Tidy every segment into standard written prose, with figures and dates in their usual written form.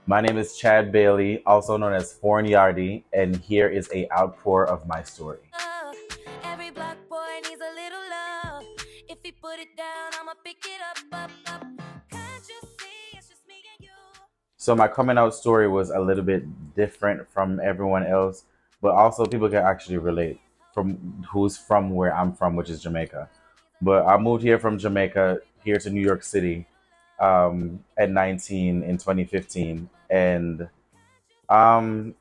My name is Chad Bailey, also known as Foreign Yardie, and here is a outpour of my story. Every black boy needs a little love. If he put it down, I'ma pick it up. Can't you see it's just me and you? So my coming out story was a little bit different from everyone else, but also people can actually relate from who's from where I'm from, which is Jamaica. But I moved here from Jamaica here to New York City at 19 in 2015, and um,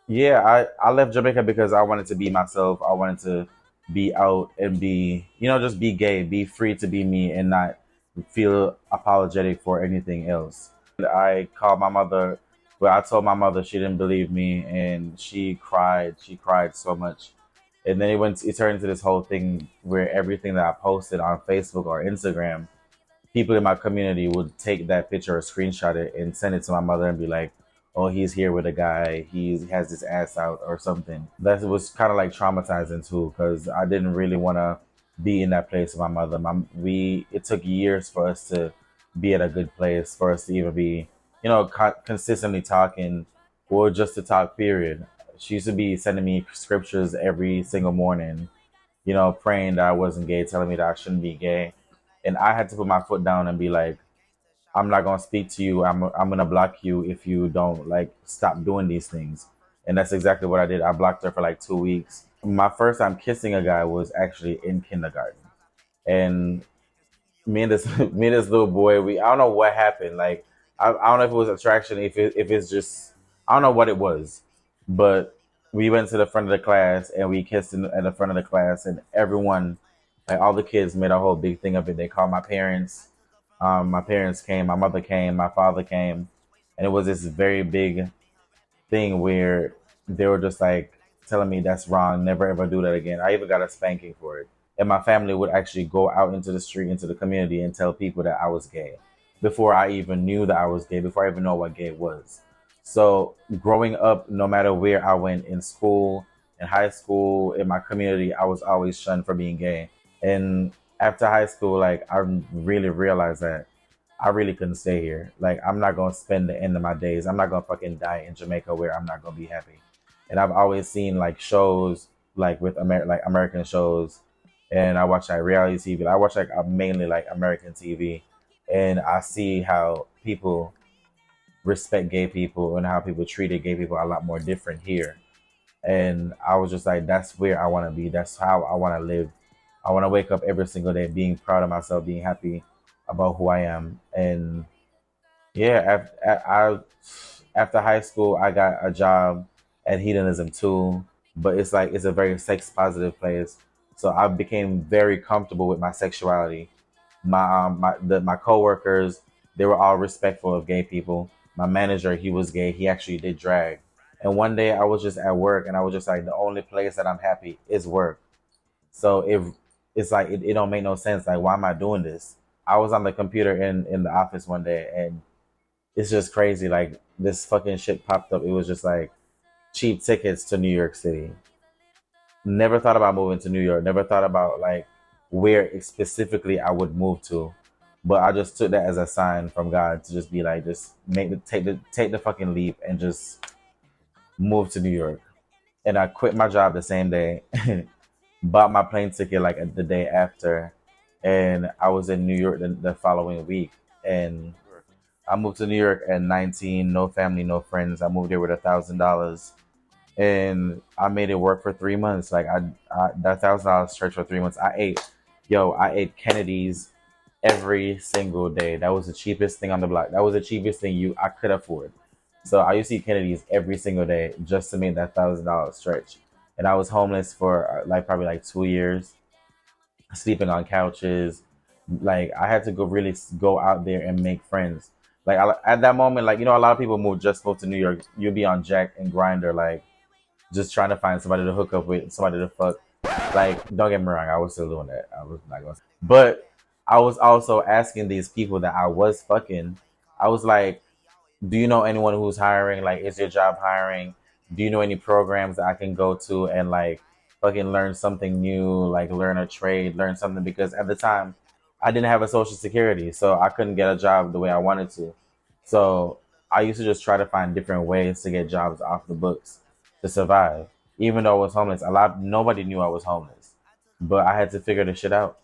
yeah, I left Jamaica because I wanted to be myself. I wanted to be out and be, just be gay, be free to be me and not feel apologetic for anything else. I called my mother, but I told my mother, she didn't believe me and she cried. She cried so much. And then it turned into this whole thing where everything that I posted on Facebook or Instagram, people in my community would take that picture or screenshot it and send it to my mother and be like, "Oh, he's here with a guy. He has his ass out or something." That was kind of like traumatizing too, because I didn't really want to be in that place with my mother. It took years for us to be at a good place, for us to even be, consistently talking, or just to talk. Period. She used to be sending me scriptures every single morning, praying that I wasn't gay, telling me that I shouldn't be gay, and I had to put my foot down and be like, I'm not gonna speak to you. I'm gonna block you if you don't like stop doing these things. And that's exactly what I did. I blocked her for like 2 weeks. My first time kissing a guy was actually in kindergarten, and me and this me and this little boy, we I don't know what happened. Like I don't know if it was attraction, if it's just I don't know what it was, but we went to the front of the class and we kissed in the front of the class, and everyone, like all the kids, made a whole big thing of it. They called my parents. My parents came, my mother came, my father came, and it was this very big thing where they were just like telling me that's wrong, never ever do that again. I even got a spanking for it. And my family would actually go out into the street, into the community, and tell people that I was gay before I even knew that I was gay, before I even know what gay was. So growing up, no matter where I went in school, in high school, in my community, I was always shunned for being gay. And after high school, like I really realized that I really couldn't stay here. Like I'm not gonna spend the end of my days. I'm not gonna fucking die in Jamaica where I'm not gonna be happy. And I've always seen like shows like with like American shows, and I watch like reality TV. I watch like mainly like American TV, and I see how people respect gay people and how people treated gay people a lot more different here. And I was just like, that's where I want to be. That's how I want to live. I want to wake up every single day being proud of myself, being happy about who I am. And yeah, after high school, I got a job at Hedonism too, but it's like it's a very sex positive place. So I became very comfortable with my sexuality. My coworkers, they were all respectful of gay people. My manager, he was gay. He actually did drag. And one day I was just at work and I was just like, the only place that I'm happy is work. So it's like it don't make no sense. Like, why am I doing this? I was on the computer in the office one day, and it's just crazy. Like this fucking shit popped up. It was just like cheap tickets to New York City. Never thought about moving to New York. Never thought about like where specifically I would move to. But I just took that as a sign from God to just be like, just take the fucking leap and just move to New York. And I quit my job the same day, bought my plane ticket like the day after, and I was in New York the following week. And I moved to New York at 19, no family, no friends. I moved there with $1,000, and I made it work for 3 months. Like that $1,000 stretch for 3 months. I ate Kennedy's every single day. That was the cheapest thing on the block. That was the cheapest thing you I could afford. So I used to eat Kennedy's every single day just to make that $1,000 stretch. And I was homeless for like probably like 2 years, sleeping on couches. Like I had to go out there and make friends. Like at that moment, like a lot of people just moved to New York. You'll be on Jack and Grinder, like just trying to find somebody to hook up with, somebody to fuck. Like, don't get me wrong, I was still doing that. I was not going, but I was also asking these people that I was fucking. I was like, do you know anyone who's hiring? Like, is your job hiring? Do you know any programs that I can go to and like fucking learn something new, like learn a trade, learn something? Because at the time, I didn't have a social security, so I couldn't get a job the way I wanted to. So I used to just try to find different ways to get jobs off the books to survive. Even though I was homeless, nobody knew I was homeless, but I had to figure this shit out.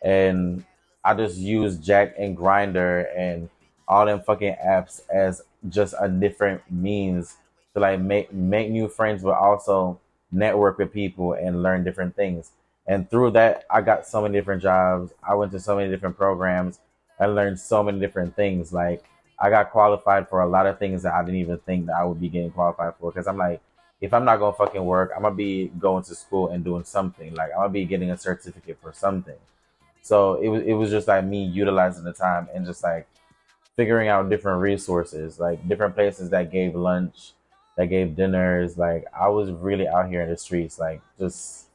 And I just use Jack and Grinder and all them fucking apps as just a different means to like make new friends, but also network with people and learn different things. And through that, I got so many different jobs. I went to so many different programs. I learned so many different things. Like I got qualified for a lot of things that I didn't even think that I would be getting qualified for. Because I'm like, if I'm not gonna fucking work, I'm gonna be going to school and doing something. Like I'm gonna be getting a certificate for something. So it was just like me utilizing the time and just like figuring out different resources, like different places that gave lunch, that gave dinners. Like I was really out here in the streets, like just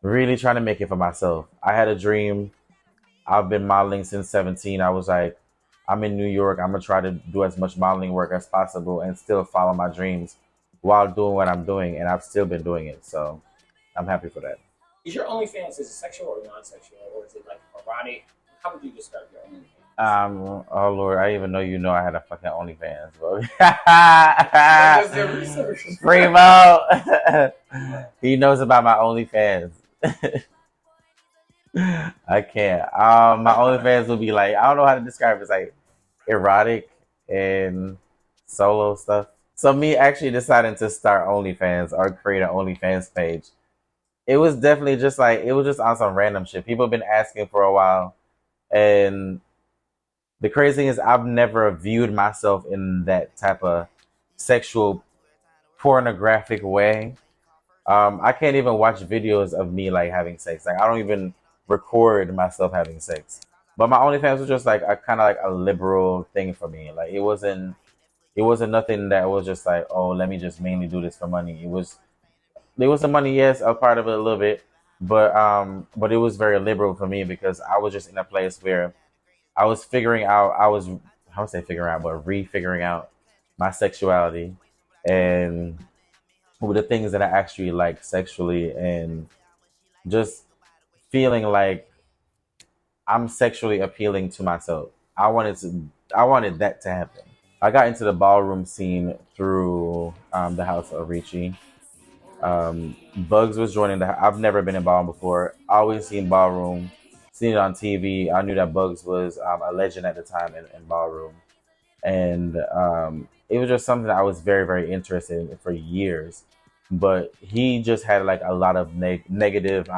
really trying to make it for myself. I had a dream. I've been modeling since 17. I was like, I'm in New York. I'm gonna try to do as much modeling work as possible and still follow my dreams while doing what I'm doing, and I've still been doing it. So I'm happy for that. Is your OnlyFans, is it sexual or non-sexual, or is it like erotic? How would you describe your OnlyFans? Oh Lord, I didn't even know I had a fucking OnlyFans, bro. That was their research. Primo, he knows about my OnlyFans. I can't. My OnlyFans will be like, I don't know how to describe it. It's like erotic and solo stuff. So me actually deciding to start OnlyFans or create an OnlyFans page, it was definitely just like it was just on some random shit. People have been asking for a while, and the crazy thing is I've never viewed myself in that type of sexual pornographic way. I can't even watch videos of me like having sex. Like I don't even record myself having sex. But my OnlyFans was just like a kind of like a liberal thing for me. Like it wasn't nothing that was just like, oh, let me just mainly do this for money. There was some money, yes, a part of it a little bit, but it was very liberal for me because I was just in a place where I was figuring out, I was, how would I say figuring out, but refiguring out my sexuality and with the things that I actually like sexually and just feeling like I'm sexually appealing to myself. I wanted that to happen. I got into the ballroom scene through the House of Ricci. Bugs was joining I've never been in ballroom before. I always seen ballroom, seen it on TV. I knew that Bugs was a legend at the time in ballroom, and it was just something that I was very very interested in for years. But he just had like a lot of negative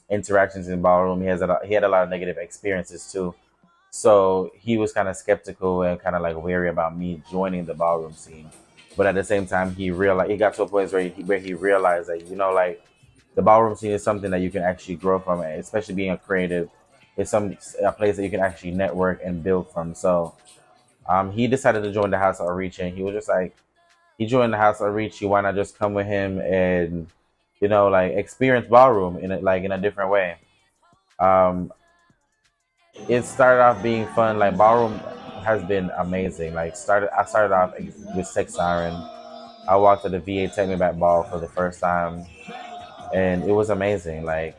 interactions in ballroom. He had a lot of negative experiences too. So he was kind of skeptical and kind of like wary about me joining the ballroom scene. But at the same time, he got to a point where he realized that like the ballroom scene is something that you can actually grow from, and especially being a creative. It's a place that you can actually network and build from. So he decided to join the House of Reach, and he was just like, he joined the House of Reach. Why not just come with him and like experience ballroom in a different way? Um, it started off being fun. Like ballroom has been amazing. I started off with Sex Siren. I walked to the VA Take Me Back ball for the first time, and it was amazing. Like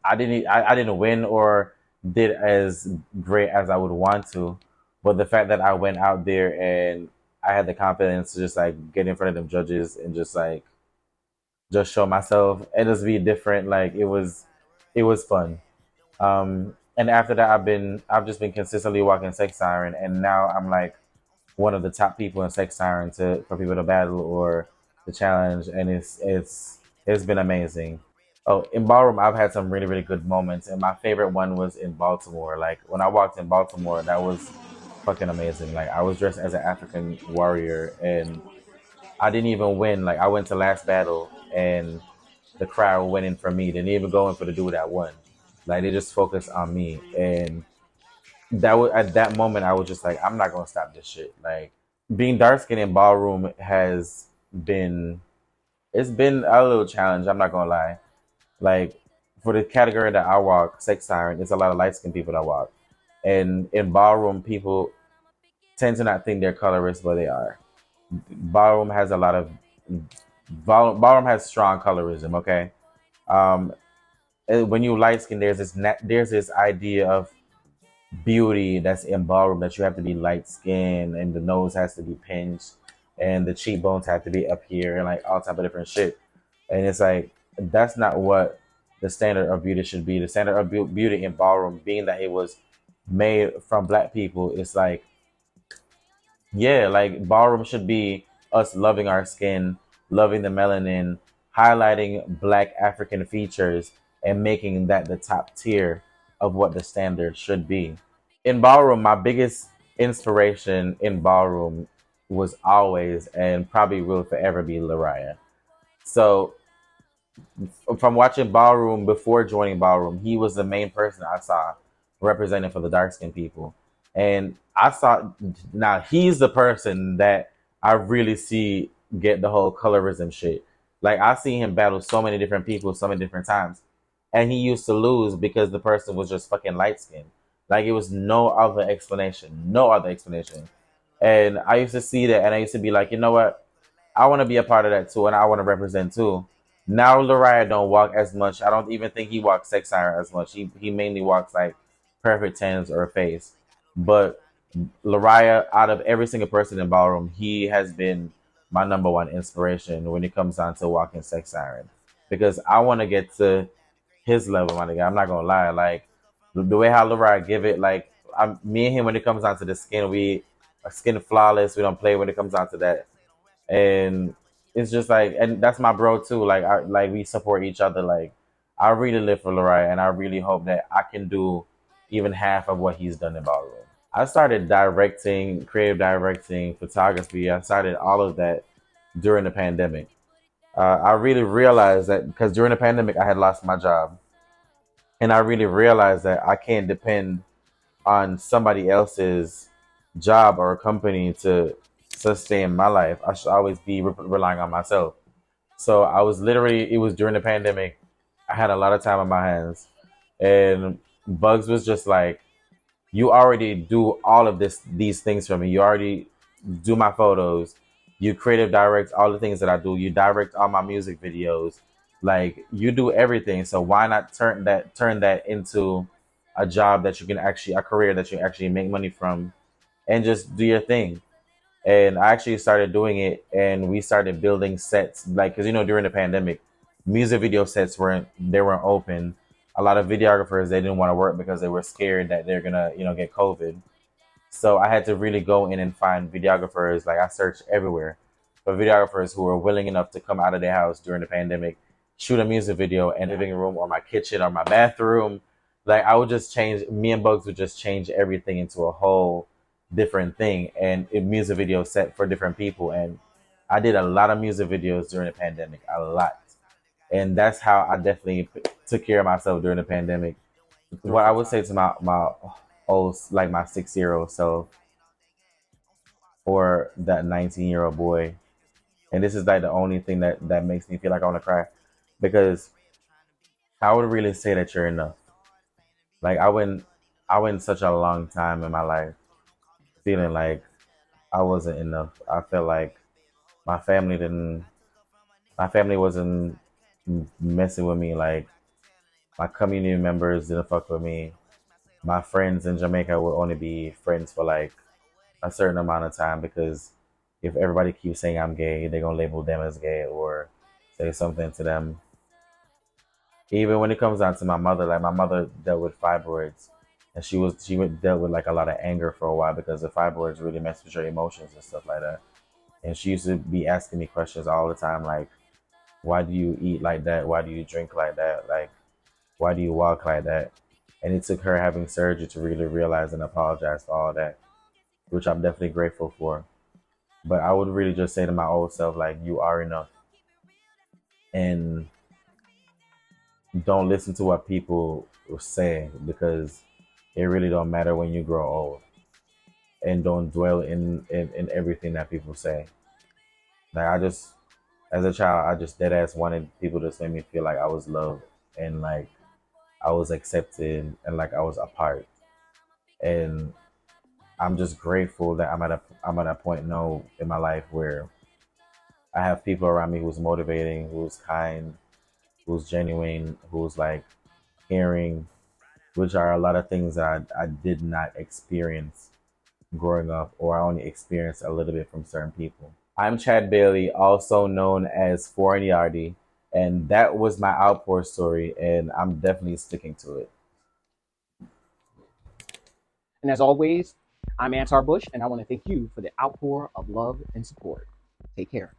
I didn't win or did as great as I would want to, but the fact that I went out there and I had the confidence to just like get in front of them judges and just show myself and just be different. Like it was fun. And after that, I've just been consistently walking Sex Siren, and now I'm like one of the top people in Sex Siren for people to battle or the challenge, and it's been amazing. Oh, in ballroom, I've had some really really good moments, and my favorite one was in Baltimore. Like when I walked in Baltimore, that was fucking amazing. Like I was dressed as an African warrior, and I didn't even win. Like I went to last battle, and the crowd went in for me. They didn't even go in for the dude that won. Like they just focused on me, and that was at that moment I was just like, I'm not gonna stop this shit. Like being dark skinned in ballroom has been it's been a little challenge. I'm not gonna lie. Like for the category that I walk, Sex Siren, it's a lot of light skinned people that walk, and in ballroom people tend to not think they're colorist, but they are. Ballroom has a lot of ballroom has strong colorism. Okay, when you light skin, there's this idea of beauty that's in ballroom, that you have to be light skinned and the nose has to be pinched and the cheekbones have to be up here and like all type of different shit. And it's like that's not what the standard of beauty should be. The standard of beauty in ballroom, being that it was made from black people, it's like, yeah, like ballroom should be us loving our skin, loving the melanin, highlighting black African features, and making that the top tier of what the standard should be. In ballroom, my biggest inspiration in ballroom was always and probably will forever be Lariah. So from watching Ballroom before joining Ballroom, he was the main person I saw representing for the dark skinned people. And I saw now he's the person that I really see get the whole colorism shit. Like I see him battle so many different people so many different times. And he used to lose because the person was just fucking light skinned. Like it was no other explanation. No other explanation. And I used to see that and I used to be like, you know what? I want to be a part of that too, and I want to represent too. Now Lariah don't walk as much. I don't even think he walks sex siren as much. He mainly walks like perfect tens or face. But Lariah, out of every single person in ballroom, he has been my number one inspiration when it comes down to walking sex siren. Because I want to get to his level, my nigga. I'm not gonna lie. Like the way how Lariah give it, like me and him when it comes down to the skin, we are skin flawless. We don't play when it comes down to that, and it's just like, and that's my bro too. Like we support each other. Like I really live for Lariah, and I really hope that I can do even half of what he's done in ballroom. I started directing, creative directing, photography. I started all of that during the pandemic. I really realized that because during the pandemic I had lost my job, and I really realized that I can't depend on somebody else's job or company to sustain my life. I should always be relying on myself. So I was literally, it was during the pandemic. I had a lot of time on my hands, and Bugs was just like, "You already do all of these things for me. You already do my photos. You creative direct all the things that I do. You direct all my music videos. Like you do everything. So why not turn that into a job that you can actually, a career that you actually make money from, and just do your thing." And I actually started doing it, and we started building sets, like because during the pandemic, music video sets weren't open. A lot of videographers, they didn't want to work because they were scared that they're gonna get COVID. So I had to really go in and find videographers. Like I searched everywhere for videographers who were willing enough to come out of their house during the pandemic, shoot a music video in the living room or my kitchen or my bathroom. Like I would just change. Me and Bugs would just change everything into a whole different thing, and a music video set for different people. And I did a lot of music videos during the pandemic, a lot. And that's how I definitely took care of myself during the pandemic. What I would say to my old, like my 6 year old self, or that 19-year-old boy, and this is like the only thing that makes me feel like I want to cry, because I would really say that you're enough. Like I went such a long time in my life feeling like I wasn't enough. I felt like my family didn't my family wasn't messing with me. Like my community members didn't fuck with me. My friends in Jamaica will only be friends for like a certain amount of time, because if everybody keeps saying I'm gay, they're gonna label them as gay or say something to them. Even when it comes down to my mother, like my mother dealt with fibroids, and dealt with like a lot of anger for a while because the fibroids really mess with your emotions and stuff like that. And she used to be asking me questions all the time, like, why do you eat like that? Why do you drink like that? Like, why do you walk like that? And it took her having surgery to really realize and apologize for all that, which I'm definitely grateful for. But I would really just say to my old self, like, you are enough. And don't listen to what people say, because it really don't matter when you grow old. And don't dwell in everything that people say. Like as a child, I just dead ass wanted people to make me feel like I was loved, and like I was accepted, and like I was a part. And I'm just grateful that I'm at a point now in my life where I have people around me who's motivating, who's kind, who's genuine, who's like caring, which are a lot of things that I did not experience growing up, or I only experienced a little bit from certain people. I'm Chad Bailey, also known as Foreign Yardie, and that was my outpour story, and I'm definitely sticking to it. And as always, I'm Ansar Bush, and I want to thank you for the outpour of love and support. Take care.